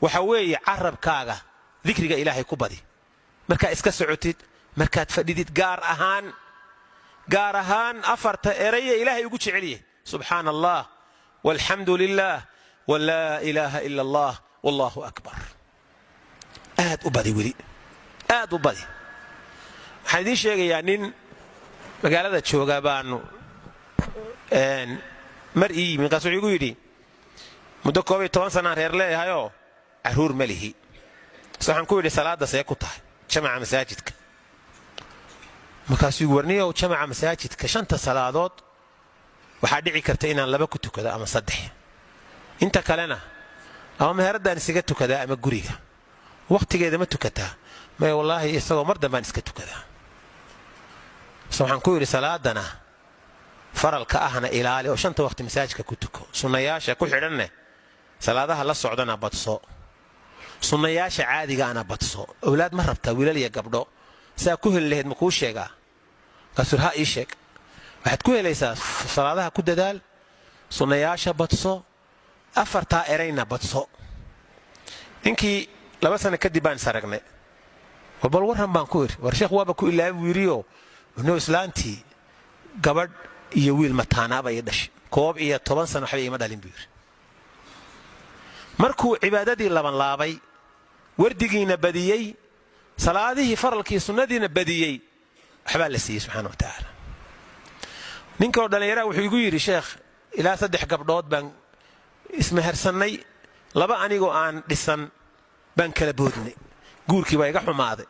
waxa weeye carabkaaga dikriga ilaahay ku badi markaa iska socotid markaad fadhidid gaar ahaan afarta eraya ilaahay ugu jeceliye subxaana allah walxamdu lilah walaa ilaaha ila allah wallahu akbar aad u badi weli aad u badi waxaan idiin sheegayaa nin magaalada jooga baanu mar ii yimi markaas wuxuu igu yidhi muddo 11 sanaan reer leeyahayoo carruur ma lihi waxaan ku yidhi salaada see ku tahay jamaca masaajidka markaasuu igu warniyow jamaca masaajidka 5 salaadood waxaa dhici karta inaan 2 ku tukado ama 3 inta kalena ama meheradaan isaga tukadaa ama guriga waqtigeeda ma tukataa may wallaahi isagoo mar dambaan iska tukadaa waxaan ku yidhi salaadana faralka ahna ilaali oo 5 waqti masaajidka ku tuko sunnayaasha ku xidhanne salaadaha la socdana badso sunnayaasha caadiga ana badso awlaad ma rabtaa wiilal iyo gabdho saa ku heli lahayd ma kuu sheegaa kasurha ii sheeg waxaad ku helaysaa salaadaha ku dadaal sunnayaasha badso afartaa erayna badso ninkii 2 sano kadib baan saragnay bal waran baan ku yiri war sheekh waaba ku ilaabi wiiriyo inuu islaantii gabadh iyo wiil mataanaaba ay dhashay 11 sano waxba ima dhalin biir markuu cibaadadii laban laabay wardigiina badiyay salaadihii faralkii sunnadiina badiyay waxba la siiyay subhanahu wa ta'ala ninka dhalinyarada wuxuu igu yiri sheekh ilaa 3 gabdhood baan ismehersanay 2 anigoo aan dhisan baan kala boodnay guurkii waa iga xumaaday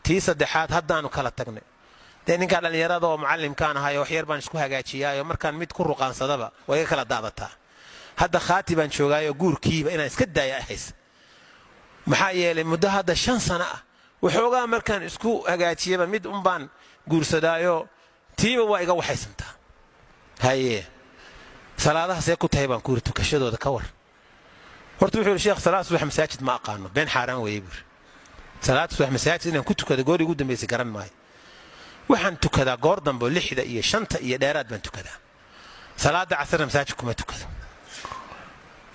tii saddexaad haddaanu kala tagnay ninka dhalinyarada oo macallimkaan ahayo wax yar baan isku hagaajiyaayo markaan mid ku ruqaansadaba way iga kala daadataa hadda khaati baan joogaayo guurkiiba inaan iska daaya ahays maxaa yeelay muddo hadda 5 sano ah waxoogaa markaan isku hagaajiyaba mid baan guursadaayo tiiba waa iga waxaysantaa haye salaadaha see ku tahay baan ku tukashadooda ka war horta wuxuu sheekh salaad subax masaajid ma aqaano been xaraan weeye bur salaad subax masaajid inaan ku tukado goor ugu dambeysay garan maayo waxaan tukadaa goor dambe 6 iyo 5 iyo dheeraad baan tukadaa salaada casr masaajid kuma tukado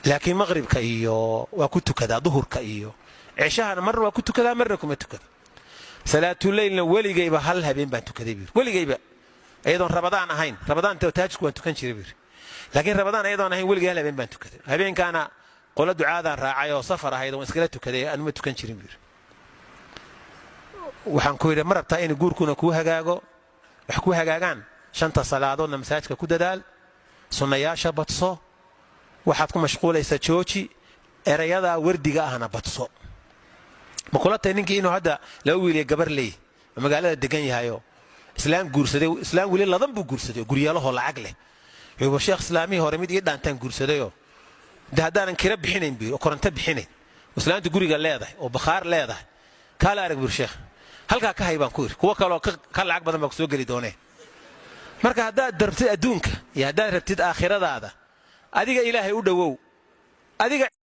laakiin maghribka iyo waa ku tukadaa duhurka iyo cishahana mar waa ku tukadaa marna kuma tukado salaatul leylna waligayba hal habeen baan tukaday bir waligayba ayadoon rabadaan ahayn rabadaan taajku waan tukan jiray bir laakiin rabadaan ayadoon ahayn waligay hal habeen baan tukaday habeenkaana qola ducaadaan raacay oo safar ahayd oo iskala tukaday aan ma tukan jirin bir waxaan ku yiri marabtaa in guurkuna ku hagaago wax ku hagaagaan 5 salaadoodna masaajidka ku dadaal sunnayaasha badso waxaad ku mashquulaysaa jooji erayada wardiga ahna badso ma kula tahay ninkii inuu hadda la wiilay gabar leey magaalada degan yahayo islaam guursaday islaam wiilal ladan buu guursaday guriyalaho lacag leh wuxuu sheekh islaami hore mid ii dhaantaan guursadayo hadaan kira bixinayn biir oo koronto bixinayn islaanta guriga leedahay oo bakhaar leedahay kala arag bir sheekh halka ka haybaan ku yiri kuwa kale oo ka lacag badan ba soo gali doonee marka haddaad darbtid adduunka iyo haddaad rabtid aakhiradaada adiga ilaahay u dhawow adiga